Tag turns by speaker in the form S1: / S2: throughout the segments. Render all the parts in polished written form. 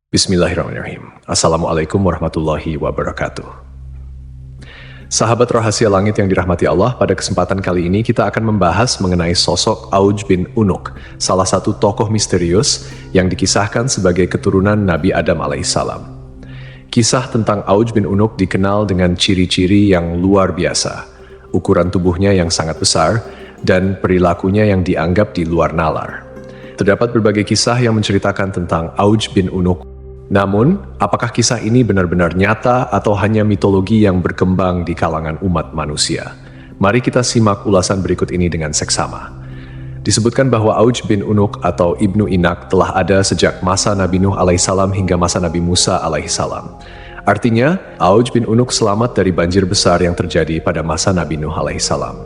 S1: Bismillahirrahmanirrahim. Assalamualaikum warahmatullahi wabarakatuh. Sahabat rahasia langit yang dirahmati Allah, pada kesempatan kali ini kita akan membahas mengenai sosok Auj bin Unuk, salah satu tokoh misterius yang dikisahkan sebagai keturunan Nabi Adam alaihissalam. Kisah tentang Auj bin Unuk dikenal dengan ciri-ciri yang luar biasa, ukuran tubuhnya yang sangat besar, dan perilakunya yang dianggap di luar nalar. Terdapat berbagai kisah yang menceritakan tentang Auj bin Unuk. Namun, apakah kisah ini benar-benar nyata atau hanya mitologi yang berkembang di kalangan umat manusia? Mari kita simak ulasan berikut ini dengan seksama. Disebutkan bahwa Auj bin Unuk atau Ibnu Inak telah ada sejak masa Nabi Nuh alaihissalam hingga masa Nabi Musa alaihissalam. Artinya, Auj bin Unuk selamat dari banjir besar yang terjadi pada masa Nabi Nuh alaihissalam.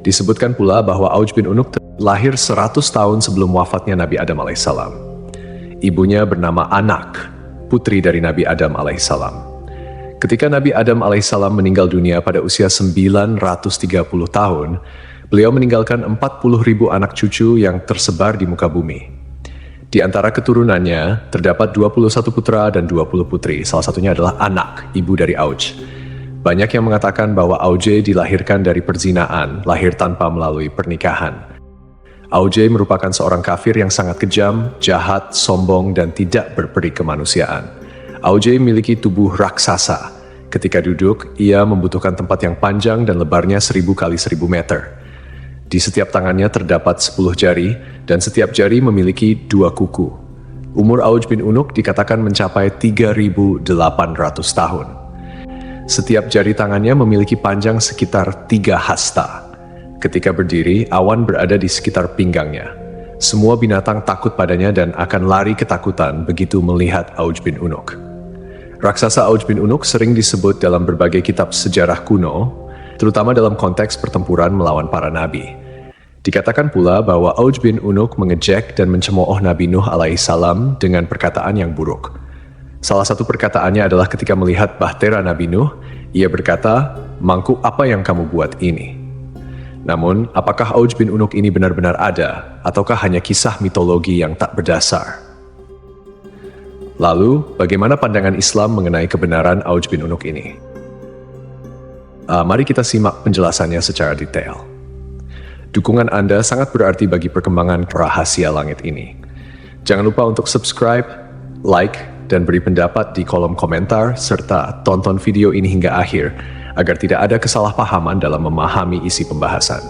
S1: Disebutkan pula bahwa Auj bin Unuk lahir 100 tahun sebelum wafatnya Nabi Adam alaihissalam. Ibunya bernama Anak, putri dari Nabi Adam alaihissalam. Ketika Nabi Adam alaihissalam meninggal dunia pada usia 930 tahun, beliau meninggalkan 40.000 anak cucu yang tersebar di muka bumi. Di antara keturunannya, terdapat 21 putra dan 20 putri, salah satunya adalah Anak, ibu dari Auj. Banyak yang mengatakan bahwa Auj dilahirkan dari perzinaan, lahir tanpa melalui pernikahan. Auj merupakan seorang kafir yang sangat kejam, jahat, sombong, dan tidak berperi kemanusiaan. Auj memiliki tubuh raksasa. Ketika duduk, ia membutuhkan tempat yang panjang dan lebarnya 1000 kali 1000 meter. Di setiap tangannya terdapat 10 jari, dan setiap jari memiliki 2 kuku. Umur Auj bin Unuk dikatakan mencapai 3.800 tahun. Setiap jari tangannya memiliki panjang sekitar 3 hasta. Ketika berdiri, awan berada di sekitar pinggangnya. Semua binatang takut padanya dan akan lari ketakutan begitu melihat Auj bin Unuk. Raksasa Auj bin Unuk sering disebut dalam berbagai kitab sejarah kuno, terutama dalam konteks pertempuran melawan para nabi. Dikatakan pula bahwa Auj bin Unuk mengejek dan mencemooh Nabi Nuh alaihissalam dengan perkataan yang buruk. Salah satu perkataannya adalah ketika melihat bahtera Nabi Nuh, ia berkata, "Mangkuk apa yang kamu buat ini?" Namun, apakah Auj bin Unuk ini benar-benar ada, ataukah hanya kisah mitologi yang tak berdasar? Lalu, bagaimana pandangan Islam mengenai kebenaran Auj bin Unuk ini? Mari kita simak penjelasannya secara detail. Dukungan Anda sangat berarti bagi perkembangan rahasia langit ini. Jangan lupa untuk subscribe, like, dan beri pendapat di kolom komentar, serta tonton video ini hingga akhir, agar tidak ada kesalahpahaman dalam memahami isi pembahasan.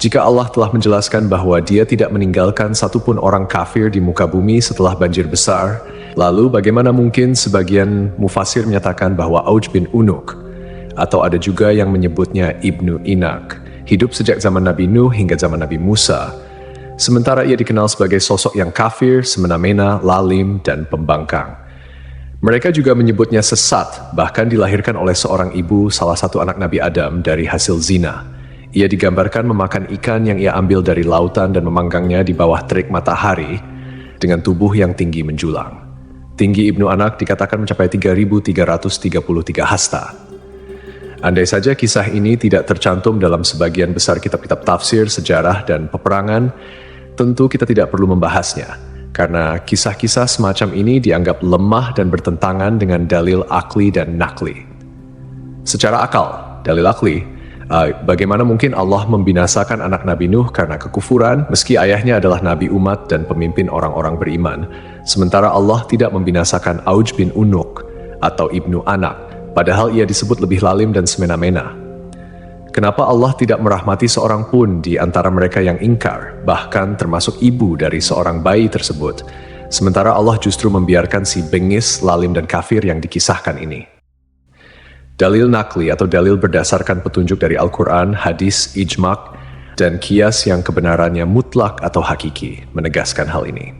S1: Jika Allah telah menjelaskan bahwa Dia tidak meninggalkan satupun orang kafir di muka bumi setelah banjir besar, lalu bagaimana mungkin sebagian mufasir menyatakan bahwa Auj bin Unuk, atau ada juga yang menyebutnya Ibnu Inak, hidup sejak zaman Nabi Nuh hingga zaman Nabi Musa, sementara ia dikenal sebagai sosok yang kafir, semena-mena, lalim, dan pembangkang. Mereka juga menyebutnya sesat, bahkan dilahirkan oleh seorang ibu salah satu anak Nabi Adam dari hasil zina. Ia digambarkan memakan ikan yang ia ambil dari lautan dan memanggangnya di bawah terik matahari dengan tubuh yang tinggi menjulang. Tinggi Ibnu Anak dikatakan mencapai 3.333 hasta. Andai saja kisah ini tidak tercantum dalam sebagian besar kitab-kitab tafsir, sejarah, dan peperangan, tentu kita tidak perlu membahasnya. Karena kisah-kisah semacam ini dianggap lemah dan bertentangan dengan dalil akli dan nakli. Secara akal, dalil akli, bagaimana mungkin Allah membinasakan anak Nabi Nuh karena kekufuran, meski ayahnya adalah nabi umat dan pemimpin orang-orang beriman, sementara Allah tidak membinasakan Auj bin Unuk atau Ibnu Anak, padahal ia disebut lebih lalim dan semena-mena. Kenapa Allah tidak merahmati seorang pun di antara mereka yang ingkar, bahkan termasuk ibu dari seorang bayi tersebut, sementara Allah justru membiarkan si bengis, lalim, dan kafir yang dikisahkan ini? Dalil nakli atau dalil berdasarkan petunjuk dari Al-Quran, hadis, ijma', dan qiyas yang kebenarannya mutlak atau hakiki, menegaskan hal ini.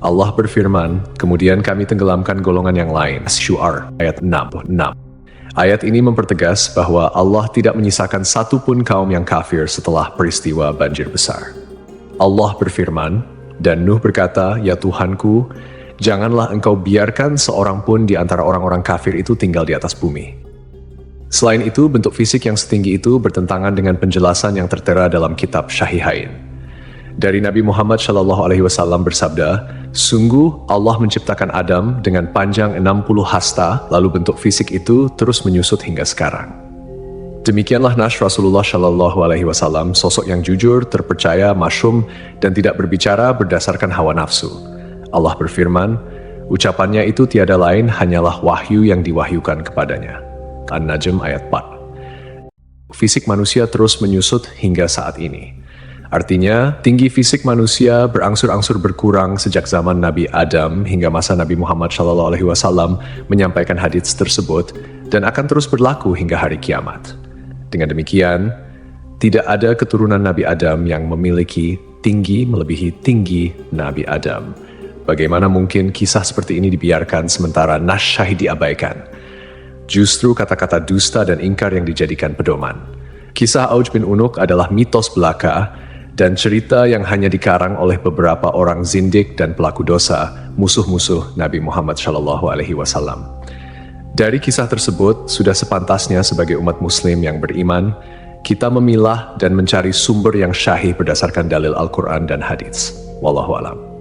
S1: Allah berfirman, kemudian kami tenggelamkan golongan yang lain. Syu'ar, ayat 66. Ayat ini mempertegas bahwa Allah tidak menyisakan satupun kaum yang kafir setelah peristiwa banjir besar. Allah berfirman, dan Nuh berkata, "Ya Tuhanku, janganlah engkau biarkan seorang pun di antara orang-orang kafir itu tinggal di atas bumi." Selain itu, bentuk fisik yang setinggi itu bertentangan dengan penjelasan yang tertera dalam kitab Syahihain. Dari Nabi Muhammad SAW bersabda, sungguh Allah menciptakan Adam dengan panjang 60 hasta, lalu bentuk fisik itu terus menyusut hingga sekarang. Demikianlah Nash Rasulullah SAW, sosok yang jujur, terpercaya, masyhum, dan tidak berbicara berdasarkan hawa nafsu. Allah berfirman, ucapannya itu tiada lain hanyalah wahyu yang diwahyukan kepadanya. An-Najm ayat 4. Fisik manusia terus menyusut hingga saat ini. Artinya, tinggi fisik manusia berangsur-angsur berkurang sejak zaman Nabi Adam hingga masa Nabi Muhammad SAW menyampaikan hadits tersebut dan akan terus berlaku hingga hari kiamat. Dengan demikian, tidak ada keturunan Nabi Adam yang memiliki tinggi melebihi tinggi Nabi Adam. Bagaimana mungkin kisah seperti ini dibiarkan sementara Nash Syahid diabaikan? Justru kata-kata dusta dan ingkar yang dijadikan pedoman. Kisah Auj bin Unuk adalah mitos belaka dan cerita yang hanya dikarang oleh beberapa orang zindik dan pelaku dosa, musuh-musuh Nabi Muhammad SAW. Dari kisah tersebut, sudah sepantasnya sebagai umat muslim yang beriman, kita memilah dan mencari sumber yang syahih berdasarkan dalil Al-Quran dan hadits. Wallahu a'lam.